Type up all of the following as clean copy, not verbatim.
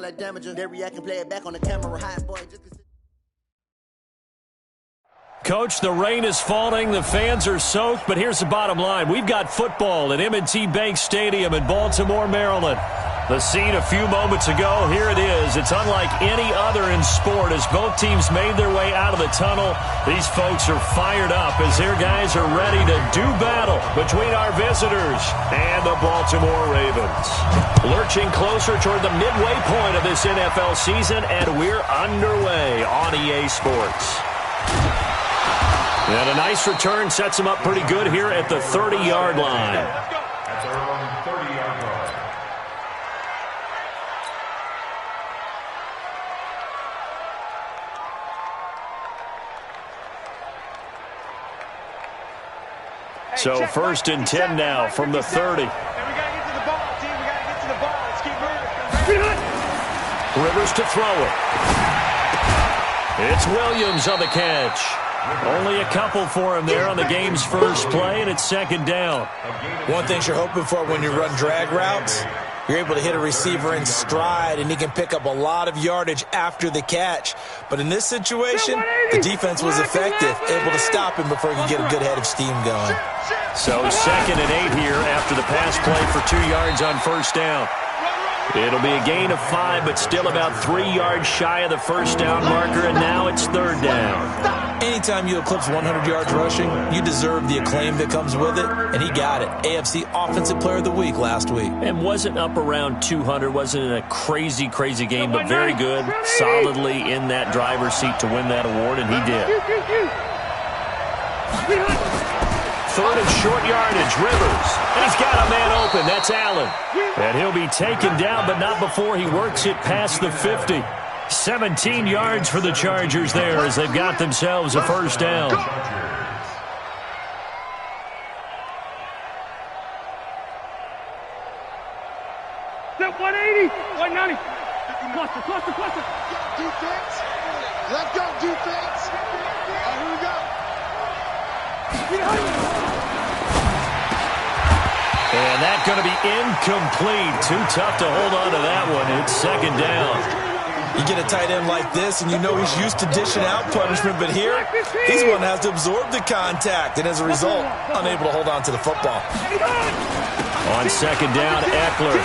acting like damager. They react and play it back on the camera. Hot boy, just Coach, the rain is falling, the fans are soaked, but here's the bottom line. We've got football at M&T Bank Stadium in Baltimore, Maryland. The scene a few moments ago, here it is. It's unlike any other in sport as both teams made their way out of the tunnel. These folks are fired up as their guys are ready to do battle between our visitors and the Baltimore Ravens. Lurching closer toward the midway point of this NFL season, and we're underway on EA Sports. And a nice return sets him up pretty good here at the 30-yard line. That's our own 30-yard line. So first and 10 now from the 30. And we got to get to the ball, team. We got to get to the ball. Let's keep moving. Rivers to throw it. It's Williams on the catch. Only a couple for him there on the game's first play, and it's second down. One thing you're hoping for when you run drag routes, you're able to hit a receiver in stride, and he can pick up a lot of yardage after the catch. But in this situation, the defense was effective, able to stop him before he could get a good head of steam going. So second and 8 here after the pass play for 2 yards on first down. It'll be a gain of 5, but still about 3 yards shy of the first down marker, and now it's third down. Anytime you eclipse 100 yards rushing, you deserve the acclaim that comes with it, and he got it. AFC Offensive Player of the Week last week. And wasn't up around 200, wasn't in a crazy game, but very good, solidly in that driver's seat to win that award, and he did. Third and short yardage, Rivers. And he's got a man open. That's Allen. And he'll be taken down, but not before he works it past the 50. 17 yards for the Chargers there as they've got themselves a first down. Step 180, 190. Cluster. Defense. Let's go, defense. Here we go. And that's going to be incomplete. Too tough to hold on to that one. It's second down. You get a tight end like this, and you know he's used to dishing out punishment, but here, he's one that has to absorb the contact, and as a result, unable to hold on to the football. On second down, Eckler.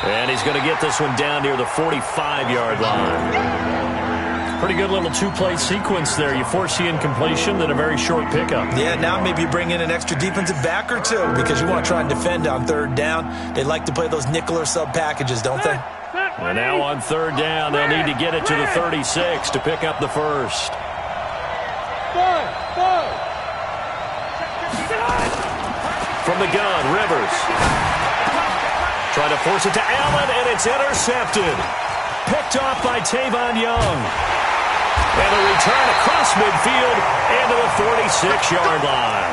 And he's going to get this one down near the 45-yard line. Pretty good little two-play sequence there. You force the incompletion, then a very short pickup. Yeah, now maybe you bring in an extra defensive back or two because you want to try and defend on third down. They like to play those nickel or sub packages, don't they? And now on third down, they'll need to get it to the 36 to pick up the first. From the gun, Rivers. Trying to force it to Allen, and it's intercepted. Picked off by Tavon Young. And a return across midfield into the 46-yard line.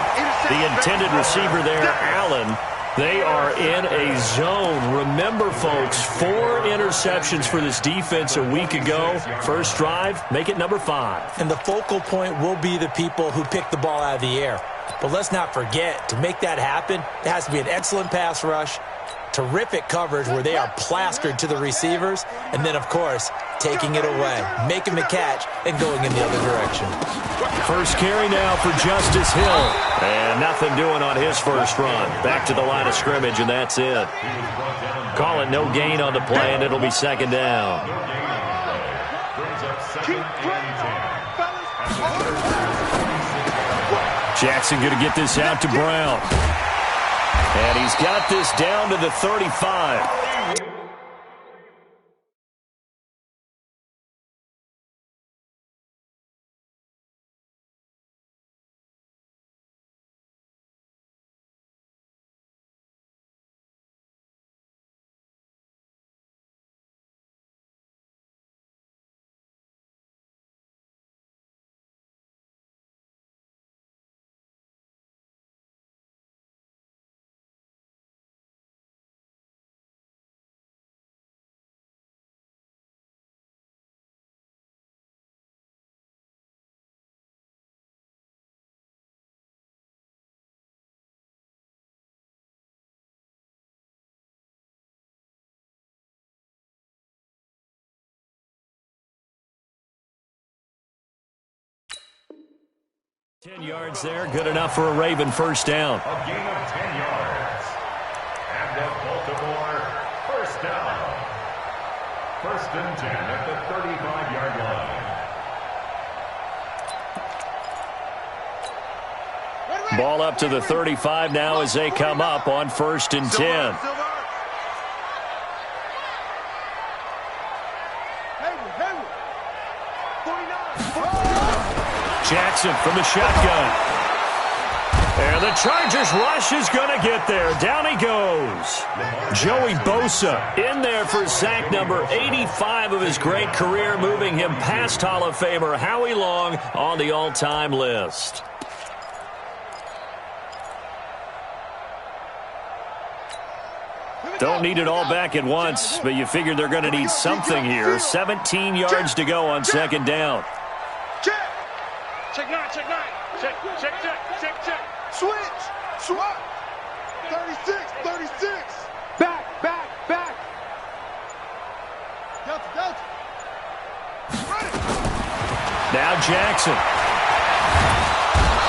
The intended receiver there, Allen. They are in a zone. Remember, folks, 4 interceptions for this defense a week ago. First drive, make it number 5. And the focal point will be the people who pick the ball out of the air. But let's not forget, to make that happen, there has to be an excellent pass rush, terrific coverage where they are plastered to the receivers, and then, of course, taking it away, making the catch, and going in the other direction. First carry now for Justice Hill. And nothing doing on his first run. Back to the line of scrimmage, and that's it. Call it no gain on the play, and it'll be second down. Jackson going to get this out to Brown. And he's got this down to the 35. 10 yards there, good enough for a Raven first down. A gain of 10 yards. And the Baltimore first down. 1st and 10 at the 35-yard line. Ball up to the 35 now as they come up on 1st and 10. Jackson from the shotgun. And the Chargers rush is going to get there. Down he goes. Joey Bosa in there for sack number 85 of his great career, moving him past Hall of Famer Howie Long on the all-time list. Don't need it all back at once, but you figure they're going to need something here. 17 yards to go on 2nd down. Check 9, check 9. Check. Switch. 36. Back. Delta. Now Jackson.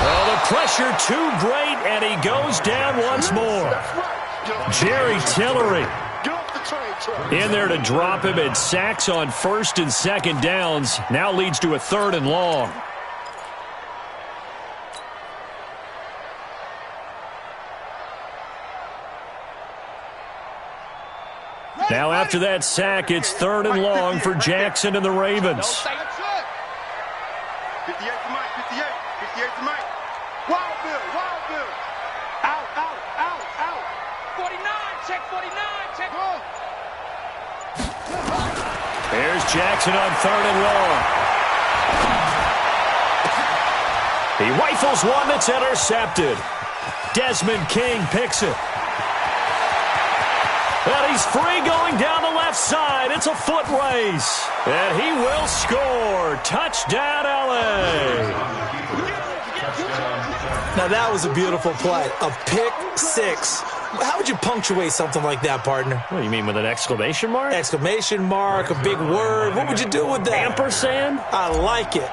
Oh, the pressure too great, and he goes down once more. Jerry Tillery in there to drop him, and sacks on 1st and 2nd downs. Now leads to a 3rd and long. Now after that sack, it's 3rd and long for Jackson and the Ravens. 58 to Mike. 58 to Mike. Wild Bill. Out. 49, check 49, check. There's Jackson on 3rd and long. He rifles one that's intercepted. Desmond King picks it. And he's free going down the left side. It's a foot race. And he will score. Touchdown, L.A. Now, that was a beautiful play. A pick six. How would you punctuate something like that, partner? What do you mean, with an exclamation mark? Exclamation mark, a big word. What would you do with that? Ampersand? I like it.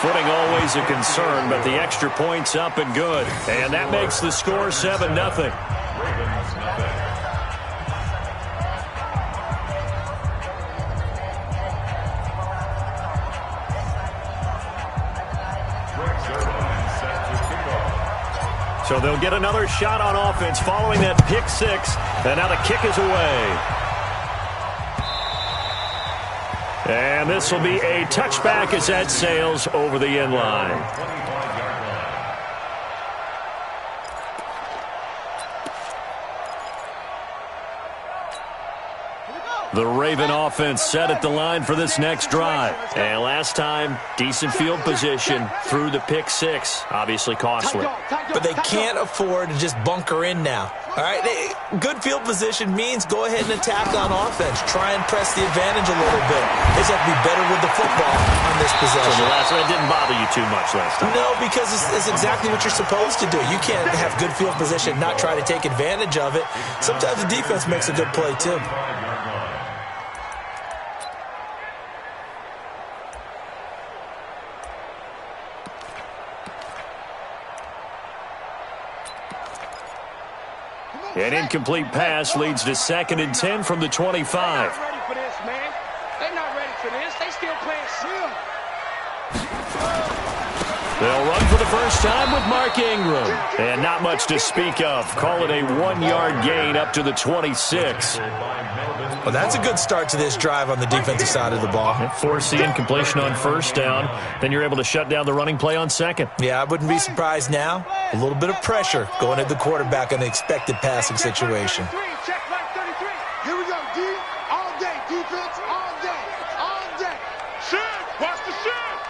Footing always a concern, but the extra point's up and good. And that makes the score 7-0. So they'll get another shot on offense following that pick six. And now the kick is away. And this will be a touchback as that sails over the end line. The Raven offense set at the line for this next drive. And last time, decent field position through the pick six. Obviously costly. But they can't afford to just bunker in now. All right, good field position means go ahead and attack on offense. Try and press the advantage a little bit. They just have to be better with the football on this possession. So the last one didn't bother you too much last time. No, because it's exactly what you're supposed to do. You can't have good field position and not try to take advantage of it. Sometimes the defense makes a good play, too. An incomplete pass leads to 2nd and 10 from the 25. They're not ready for this, man. They're not ready for this. They still playing shield. They'll run for the first time with Mark Ingram. And not much to speak of. Call it a 1-yard gain up to the 26. Well, that's a good start to this drive on the defensive side of the ball. Force the incompletion on 1st down. Then you're able to shut down the running play on 2nd. Yeah, I wouldn't be surprised now. A little bit of pressure going at the quarterback in an expected passing situation. Check right 33. Here we go, D. All day. Defense all day. All day. Shift. Watch the shift.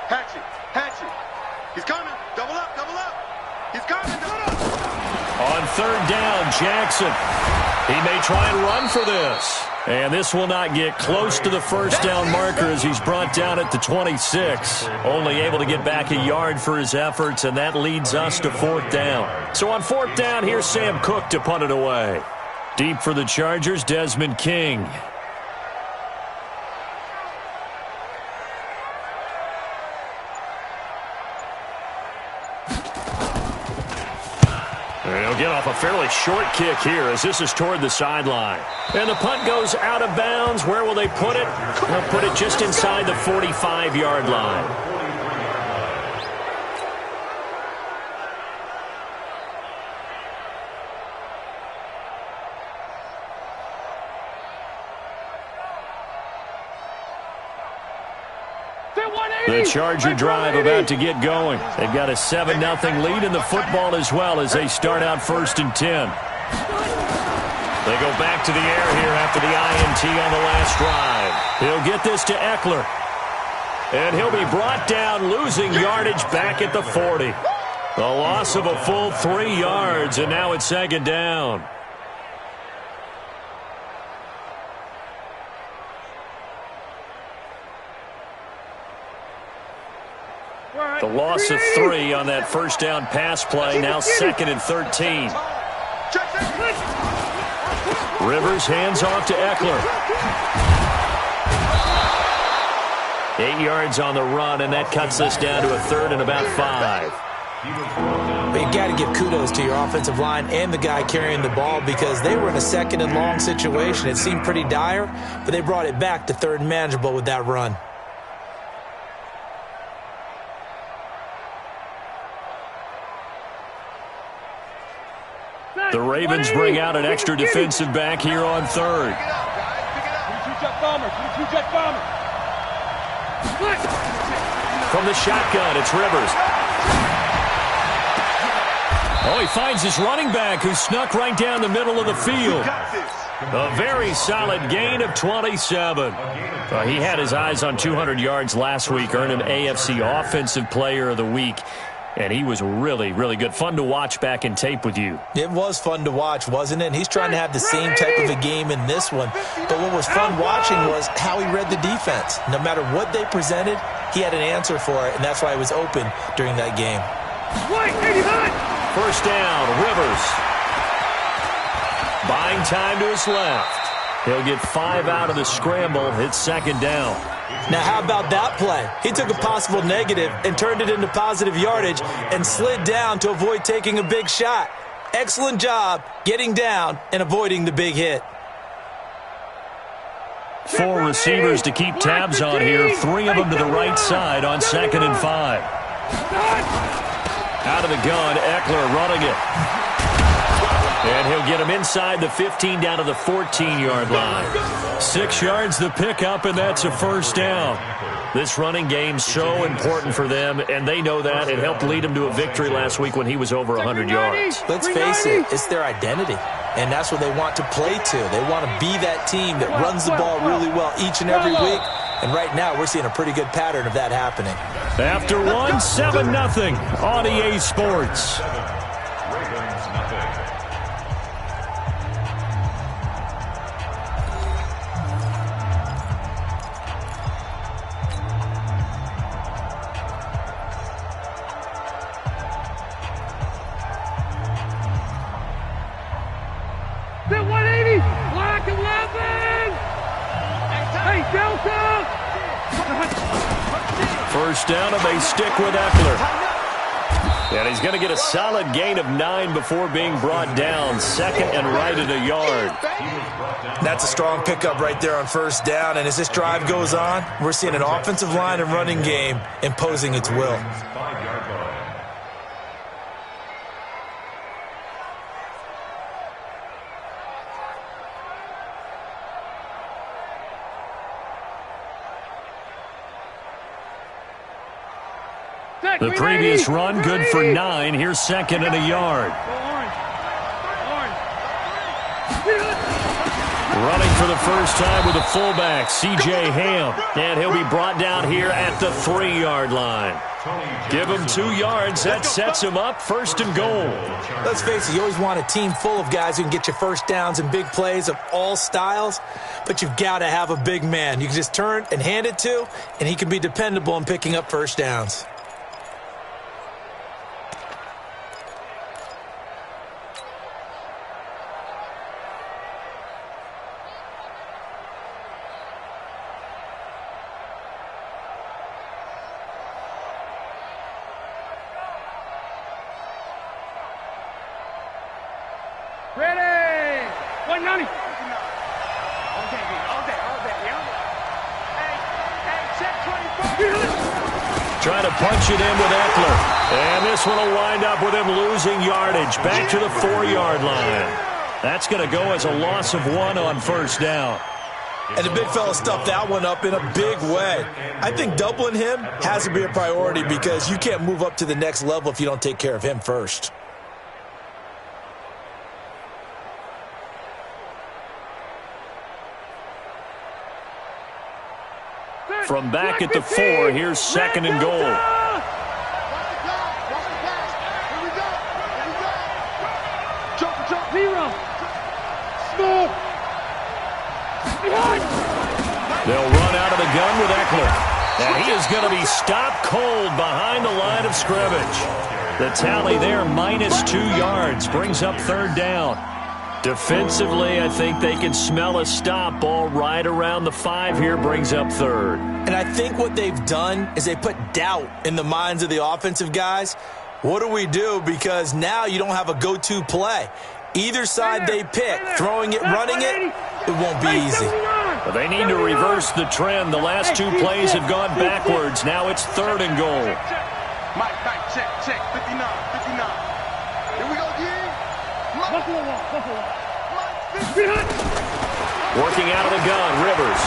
Hatchet. He's coming. Double up. He's coming. Double up. On 3rd down, Jackson. He may try and run for this. And this will not get close to the first down marker as he's brought down at the 26. Only able to get back a yard for his efforts, and that leads us to 4th down. So on 4th down, here's Sam Cook to punt it away. Deep for the Chargers, Desmond King. And he'll get off a fairly short kick here as this is toward the sideline. And the punt goes out of bounds. Where will they put it? They'll put it just inside the 45-yard line. The Charger drive about to get going. They've got a 7-0 lead in the football as well as they start out 1st and 10. They go back to the air here after the INT on the last drive. He'll get this to Eckler. And he'll be brought down, losing yardage back at the 40. The loss of a full 3 yards, and now it's 2nd down. The loss of 3 on that 1st down pass play, now 2nd and 13. Rivers hands off to Eckler. 8 yards on the run, and that cuts us down to a 3rd and about 5. But you got to give kudos to your offensive line and the guy carrying the ball because they were in a 2nd and long situation. It seemed pretty dire, but they brought it back to 3rd and manageable with that run. The Ravens bring out an extra defensive back here on 3rd. From the shotgun, it's Rivers. Oh, he finds his running back who snuck right down the middle of the field. A very solid gain of 27. He had his eyes on 200 yards last week, earned an AFC Offensive Player of the Week. And he was really, really good. Fun to watch back in tape with you. It was fun to watch, wasn't it? And he's trying to have the same type of a game in this one. But what was fun watching was how he read the defense. No matter what they presented, he had an answer for it, and that's why he was open during that game. 1st down, Rivers. Buying time to his left. He'll get 5 out of the scramble. It's 2nd down. Now, how about that play? He took a possible negative and turned it into positive yardage and slid down to avoid taking a big shot. Excellent job getting down and avoiding the big hit. 4 receivers to keep tabs on here. 3 of them to the right side on 2nd and 5. Out of the gun, Eckler running it. And he'll get him inside the 15 down to the 14-yard line. 6 yards the pickup, and that's a 1st down. This running game so important for them, and they know that. It helped lead them to a victory last week when he was over 100 yards. Let's face it, it's their identity, and that's what they want to play to. They want to be that team that runs the ball really well each and every week, and right now we're seeing a pretty good pattern of that happening. After one, 7-0 on EA Sports. First down, and they stick with Eckler. And he's going to get a solid gain of 9 before being brought down. 2nd and right at a yard. That's a strong pickup right there on 1st down. And as this drive goes on, we're seeing an offensive line and running game imposing its will. The previous run, good for 9. Here's 2nd and a yard. Running for the first time with a fullback, C.J. Ham. And he'll be brought down here at the 3-yard line. Give him 2 yards. That sets him up 1st and goal. Let's face it, you always want a team full of guys who can get you first downs and big plays of all styles, but you've got to have a big man you can just turn and hand it to, and he can be dependable in picking up first downs. Ready. 190. All day, yeah. Hey, check 24. Trying to punch it in with Eckler. And this one will wind up with him losing yardage. Back to the 4-yard line. That's going to go as a loss of 1 on first down. And the big fella stuffed that one up in a big way. I think doubling him has to be a priority because you can't move up to the next level if you don't take care of him first. From back at the 4, here's 2nd and goal. They'll run out of the gun with Eckler. And he is going to be stopped cold behind the line of scrimmage. The tally there, -2 yards, brings up 3rd down. Defensively, I think they can smell a stop ball right around the 5 here, brings up 3rd. And I think what they've done is they put doubt in the minds of the offensive guys. What do we do? Because now you don't have a go-to play. Either side they pick, throwing it, running it, it won't be easy. Well, they need to reverse the trend. The last 2 plays have gone backwards. Now it's 3rd and goal. Mike, check, 59. Here we go, D. Working out of the gun, Rivers.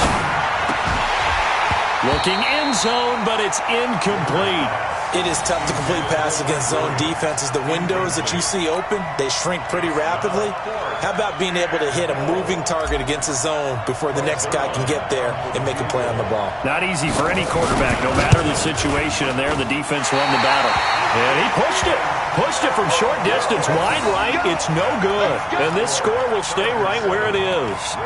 Looking end zone, but it's incomplete. It is tough to complete pass against zone defenses. The windows that you see open, they shrink pretty rapidly. How about being able to hit a moving target against a zone before the next guy can get there and make a play on the ball? Not easy for any quarterback, no matter the situation. And there, the defense won the battle. And he pushed it. Pushed it from short distance, wide right. It's no good. And this score will stay right where it is.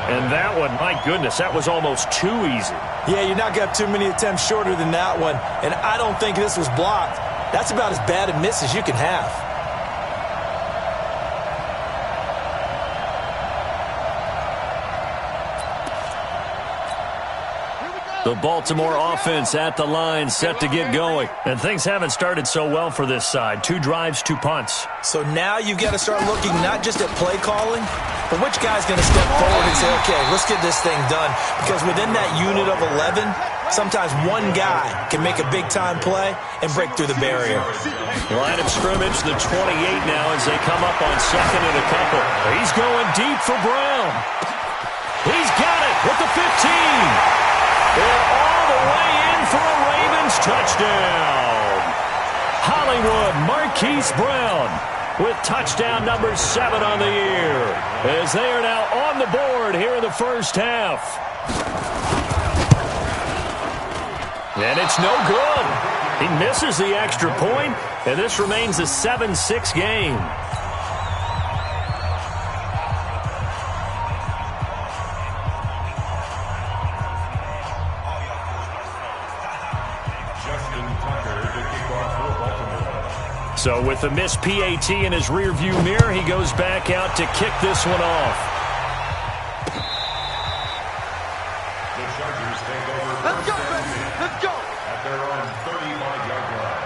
And that one, my goodness, that was almost too easy. Yeah, you're not going to have too many attempts shorter than that one. And I don't think this was blocked. That's about as bad a miss as you can have. The Baltimore offense at the line, set to get going. And things haven't started so well for this side. 2 drives, 2 punts. So now you've got to start looking not just at play calling, but which guy's going to step forward and say, okay, let's get this thing done. Because within that unit of 11, sometimes one guy can make a big-time play and break through the barrier. Line of scrimmage, the 28 now as they come up on 2nd and a couple. He's going deep for Brown. He's got it with the 15. And all the way in for a Ravens touchdown. Hollywood Marquise Brown with touchdown number 7 on the year, as they are now on the board here in the first half. And it's no good. He misses the extra point, and this remains a 7-6 game. So with the missed PAT in his rearview mirror, he goes back out to kick this one off. The Chargers take over. Let's go, baby. Let's go. At their own 35-yard line.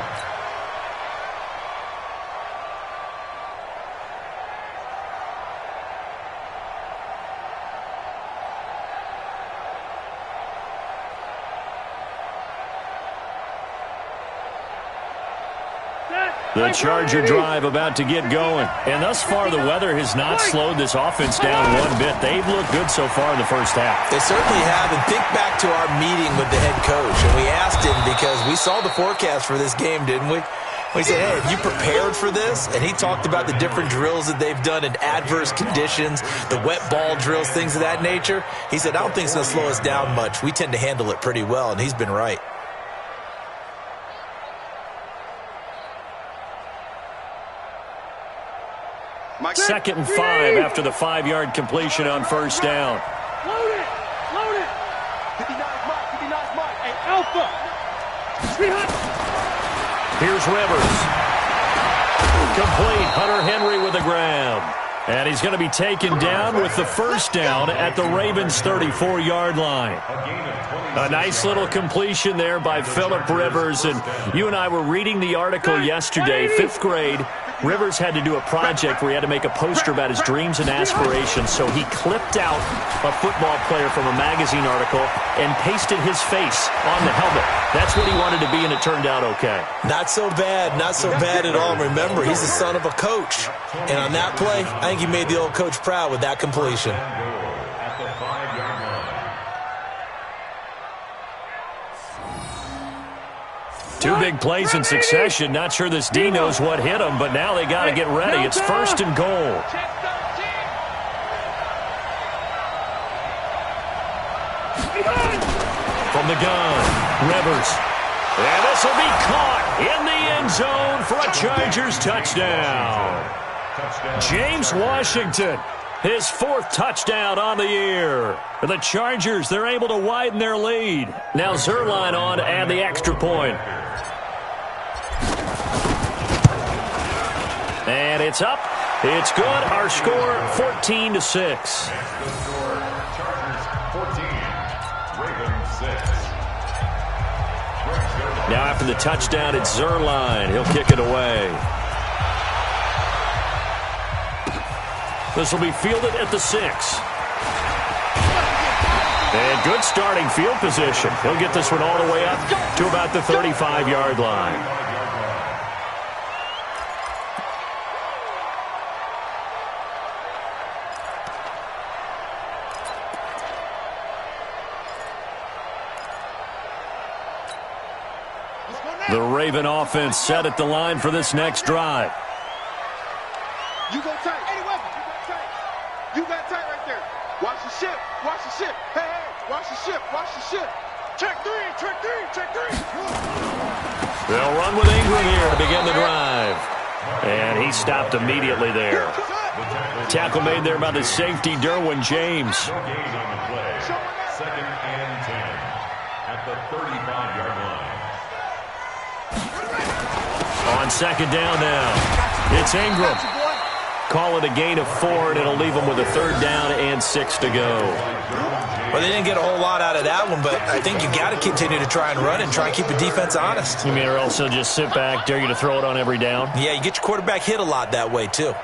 The Charger drive about to get going. And thus far, the weather has not slowed this offense down one bit. They've looked good so far in the first half. They certainly have. And think back to our meeting with the head coach. And we asked him because we saw the forecast for this game, didn't we? We said, hey, have you prepared for this? And he talked about the different drills that they've done in adverse conditions, the wet ball drills, things of that nature. He said, I don't think it's going to slow us down much. We tend to handle it pretty well, and he's been right. Second and 5 after the 5-yard completion on first down. Load it. 59 Mike. Hey, Alpha. Here's Rivers. Complete. Hunter Henry with the grab. And he's going to be taken down with the first down at the Ravens' 34-yard line. A nice little completion there by Phillip Rivers. And you and I were reading the article yesterday, 5th grade. Rivers had to do a project where he had to make a poster about his dreams and aspirations, so he clipped out a football player from a magazine article and pasted his face on the helmet. That's what he wanted to be, and it turned out okay. Not so bad at all. Remember, he's the son of a coach. And on that play, I think he made the old coach proud with that completion. At the 5-yard line. Two big plays in succession. Not sure this D knows what hit him, but now they got to get ready. It's 1st and goal. From the gun, Rivers. And this will be caught in the end zone for a Chargers touchdown. James Washington, his 4th touchdown on the year. For the Chargers, they're able to widen their lead. Now Zerline on to add the extra point. And it's up. It's good. Our score, 14-6. Chargers 14, Ravens 6. Now after the touchdown, it's Zerline. He'll kick it away. This will be fielded at the 6. And good starting field position. He'll get this one all the way up to about the 35-yard line. The Raven offense set at the line for this next drive. You go tight. Eddie Weber, you go tight. You got tight right there. Watch the ship. Watch the ship. Hey, hey. Watch the ship. Watch the ship. Check 3. Check 3. Check 3. They'll run with Ingram here to begin the drive. And he stopped immediately there. Tackle made there by the safety, Derwin James. No gain on the play. 2nd and 10 at the 35-yard line. On 2nd down now, it's Ingram. Call it a gain of 4, and it'll leave them with a 3rd down and 6 to go. Well, they didn't get a whole lot out of that one, but I think you got to continue to try and run and try and keep the defense honest. You mean or else they'll just sit back, dare you to throw it on every down? Yeah, you get your quarterback hit a lot that way, too.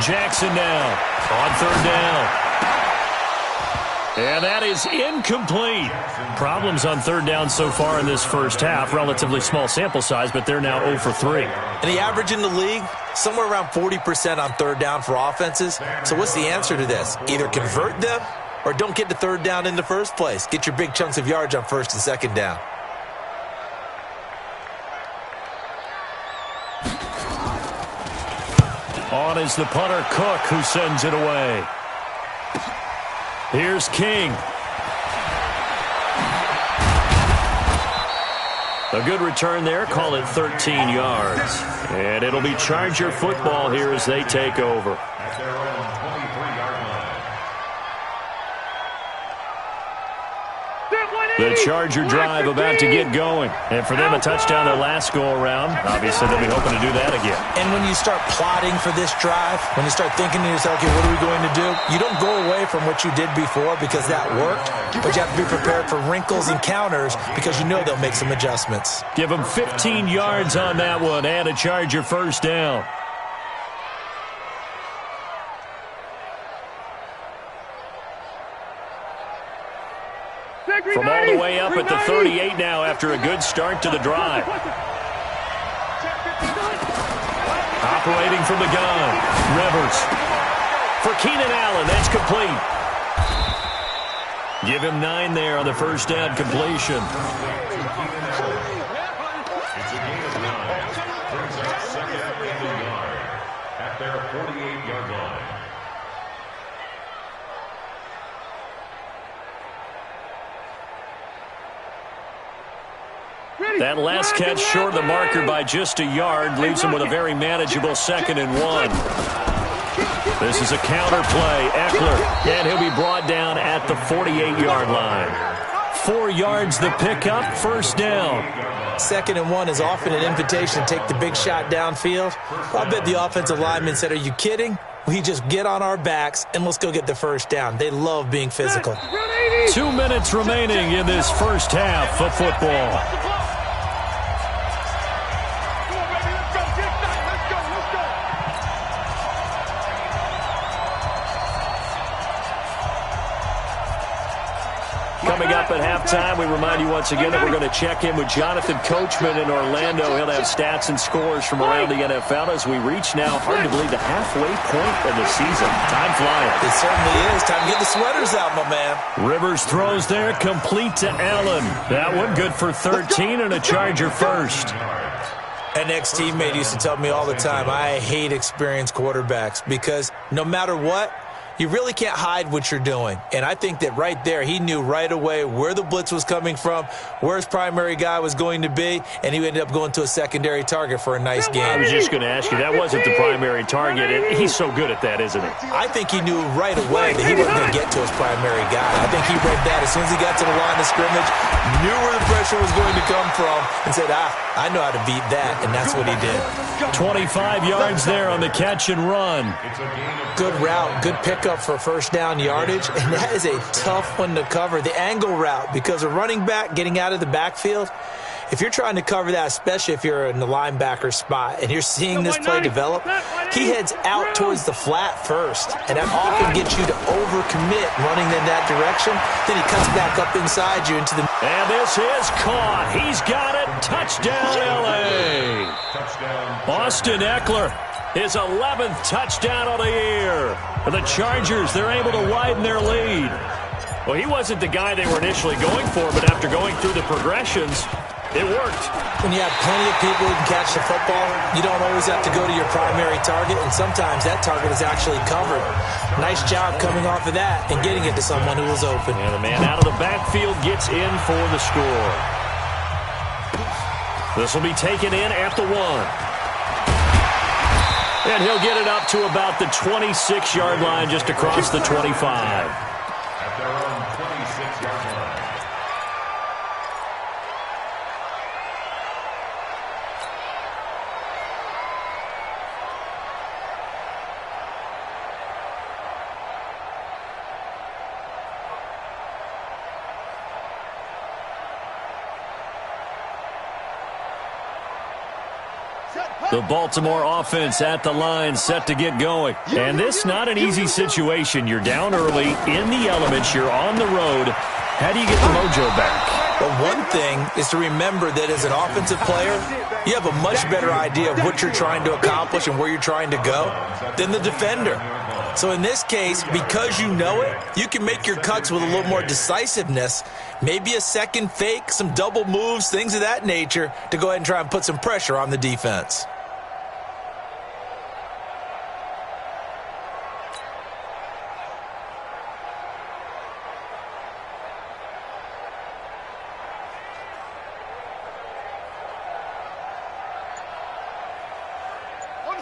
Jackson now on 3rd down. And that is incomplete. Problems on 3rd down so far in this first half. Relatively small sample size, but they're now 0 for 3. And the average in the league, somewhere around 40% on 3rd down for offenses. So what's the answer to this? Either convert them or don't get to 3rd down in the first place. Get your big chunks of yards on 1st and 2nd down. On is the punter, Cook, who sends it away. Here's King. A good return there. Call it 13 yards. And it'll be Charger football here as they take over. At their own 23-yard line. The Charger drive about to get going. And for them, a touchdown their last go-around. Obviously, they'll be hoping to do that again. And when you start plotting for this drive, when you start thinking to yourself, okay, what are we going to do? You don't go away from what you did before because that worked, but you have to be prepared for wrinkles and counters because you know they'll make some adjustments. Give them 15 yards on that one and a Charger 1st down. From all the way up at the 38 now after a good start to the drive. Operating from the gun, Rivers. For Keenan Allen, that's complete. Give him 9 there on the 1st down completion. It's a gain of 9. Brings up 2nd and a yard at their 48-yard line. That last catch short of the marker by just a yard leaves him with a very manageable 2nd and 1. This is a counter play. Eckler, and he'll be brought down at the 48-yard line. 4 yards the pickup, 1st down. 2nd and 1 is often an invitation to take the big shot downfield. I bet the offensive lineman said, are you kidding? We just get on our backs and let's go get the first down. They love being physical. 2 minutes remaining in this first half of football. Coming up at halftime, we remind you once again that we're going to check in with Jonathan Coachman in Orlando. He'll have stats and scores from around the NFL as we reach now, hard to believe, the halfway point of the season. Time flying. It certainly is. Time to get the sweaters out, my man. Rivers throws there, complete to Allen. That one good for 13 and a Charger first. An ex-teammate used to tell me all the time, I hate experienced quarterbacks because no matter what, you really can't hide what you're doing. And I think that right there, he knew right away where the blitz was coming from, where his primary guy was going to be, and he ended up going to a secondary target for a nice game. I was just going to ask you, that wasn't the primary target. He's so good at that, isn't he? I think he knew right away that he wasn't going to get to his primary guy. I think he read that as soon as he got to the line of scrimmage, knew where the pressure was going to come from, and said, I know how to beat that, and that's what he did. 25 yards there on the catch and run. Good route, good pickup for first down yardage, and that is a tough one to cover. The angle route, because a running back getting out of the backfield, if you're trying to cover that, especially if you're in the linebacker spot and you're seeing this play develop, he heads out towards the flat first, and that often gets you to overcommit running in that direction. Then he cuts back up inside you into the... And this is caught. He's got it. Touchdown, L.A. Austin Eckler, his 11th touchdown of the year. For the Chargers, they're able to widen their lead. Well, he wasn't the guy they were initially going for, but after going through the progressions, it worked. When you have plenty of people who can catch the football, you don't always have to go to your primary target, and sometimes that target is actually covered. Nice job coming off of that and getting it to someone who was open. And the man out of the backfield gets in for the score. This will be taken in at the 1. And he'll get it up to about the 26-yard line, just across the 25. At their own 26-yard line. The Baltimore offense at the line, set to get going. And this not an easy situation. You're down early, in the elements, you're on the road. How do you get the mojo back? Well, one thing is to remember that as an offensive player, you have a much better idea of what you're trying to accomplish and where you're trying to go than the defender. So in this case, because you know it, you can make your cuts with a little more decisiveness, maybe a second fake, some double moves, things of that nature, to go ahead and try and put some pressure on the defense.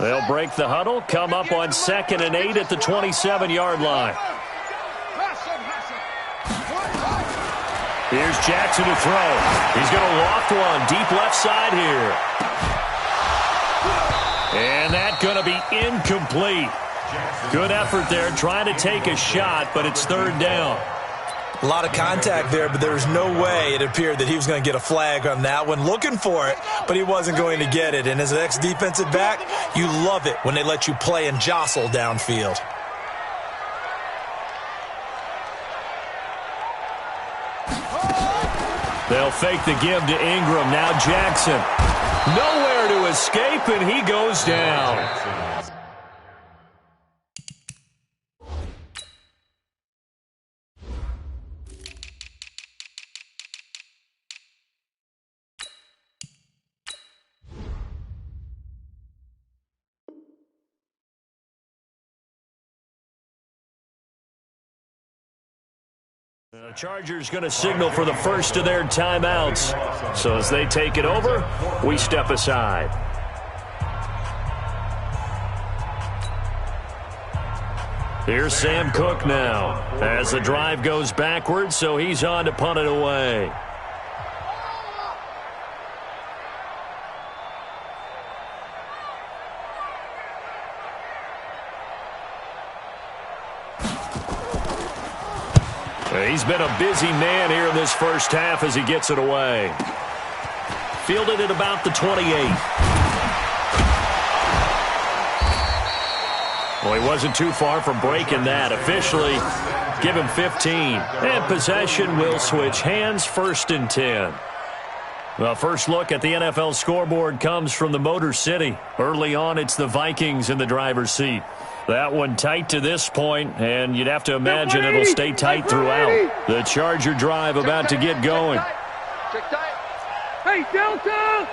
They'll break the huddle, come up on 2nd and 8 at the 27-yard line. Here's Jackson to throw. He's going to loft one deep left side here. And that's going to be incomplete. Good effort there, trying to take a shot, but it's 3rd down. A lot of contact there, but there was no way it appeared that he was going to get a flag on that one. Looking for it, but he wasn't going to get it. And as an ex-defensive back, you love it when they let you play and jostle downfield. They'll fake the give to Ingram. Now Jackson. Nowhere to escape, and he goes down. The Chargers going to signal for the first of their timeouts. So as they take it over, we step aside. Here's Sam Cook now as the drive goes backwards, so he's on to punt it away. He's been a busy man here in this first half as he gets it away. Fielded at about the 28. Well, he wasn't too far from breaking that. Officially, give him 15. And possession will switch hands, 1st and 10. Well, first look at the NFL scoreboard comes from the Motor City. Early on, it's the Vikings in the driver's seat. That one tight to this point, and you'd have to imagine it'll stay tight throughout. The Charger drive about to get going. Hey, Delta!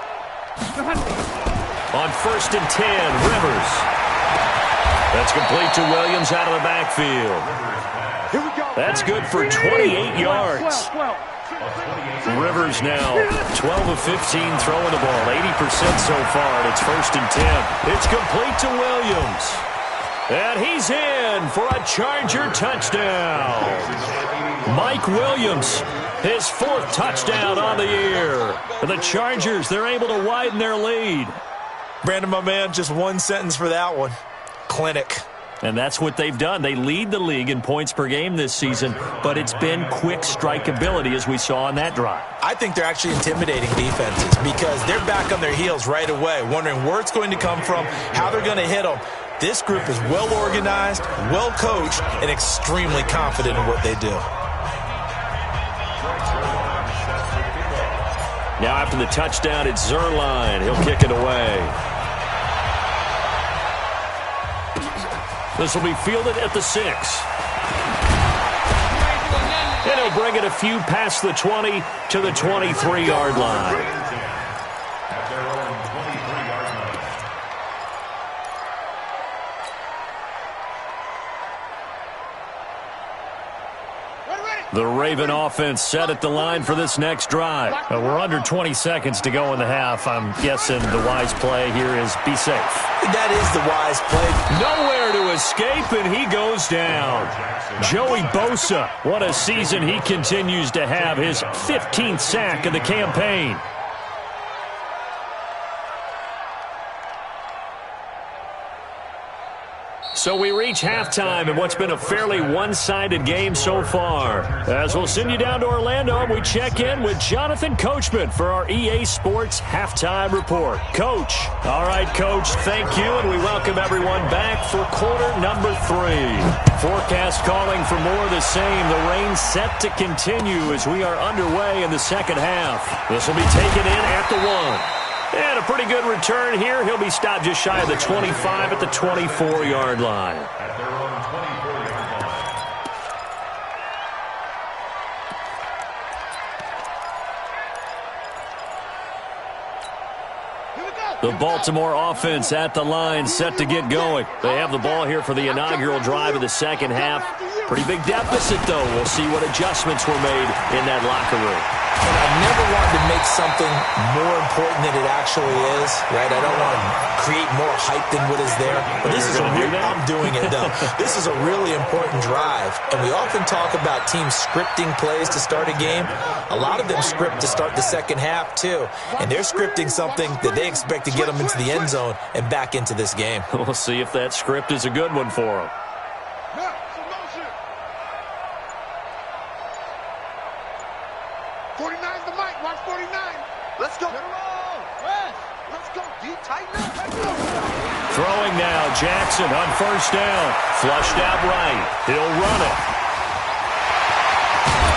On 1st and 10, Rivers. That's complete to Williams out of the backfield. That's good for 28 yards. Rivers now 12 of 15 throwing the ball, 80% so far, and it's 1st and 10. It's complete to Williams. And he's in for a Charger touchdown. Mike Williams, his 4th touchdown on the year. And the Chargers, they're able to widen their lead. Brandon, my man, just one sentence for that one. Clinic. And that's what they've done. They lead the league in points per game this season, but it's been quick strikeability as we saw on that drive. I think they're actually intimidating defenses because they're back on their heels right away, wondering where it's going to come from, how they're going to hit them. This group is well organized, well coached, and extremely confident in what they do. Now after the touchdown, it's Zerline. He'll kick it away. This will be fielded at the 6. And he'll bring it a few past the 20 to the 23-yard line. The Raven offense set at the line for this next drive. We're under 20 seconds to go in the half. I'm guessing the wise play here is be safe. That is the wise play. Nowhere to escape, and he goes down. Joey Bosa, what a season he continues to have. His 15th sack of the campaign. So we reach halftime in what's been a fairly one-sided game so far. As we'll send you down to Orlando, we check in with Jonathan Coachman for our EA Sports Halftime Report. Coach. All right, Coach, thank you, and we welcome everyone back for quarter number 3. Forecast calling for more of the same. The rain set to continue as we are underway in the second half. This will be taken in at the 1. And a pretty good return here. He'll be stopped just shy of the 25 at the 24-yard line. At their own 24-yard line. The Baltimore offense at the line, set to get going. They have the ball here for the inaugural drive of the second half. Pretty big deficit, though. We'll see what adjustments were made in that locker room. And I've never wanted to make something more important than it actually is, right? I don't want to create more hype than what is there. But this is I'm doing it, though. This is a really important drive. And we often talk about teams scripting plays to start a game. A lot of them script to start the second half, too. And they're scripting something that they expect to get them into the end zone and back into this game. We'll see if that script is a good one for them. 49's the mic. Watch 49. Let's go. Let's go. Deep, tighten up. Let's go. Throwing now, Jackson on first down. Flushed out right. He'll run it.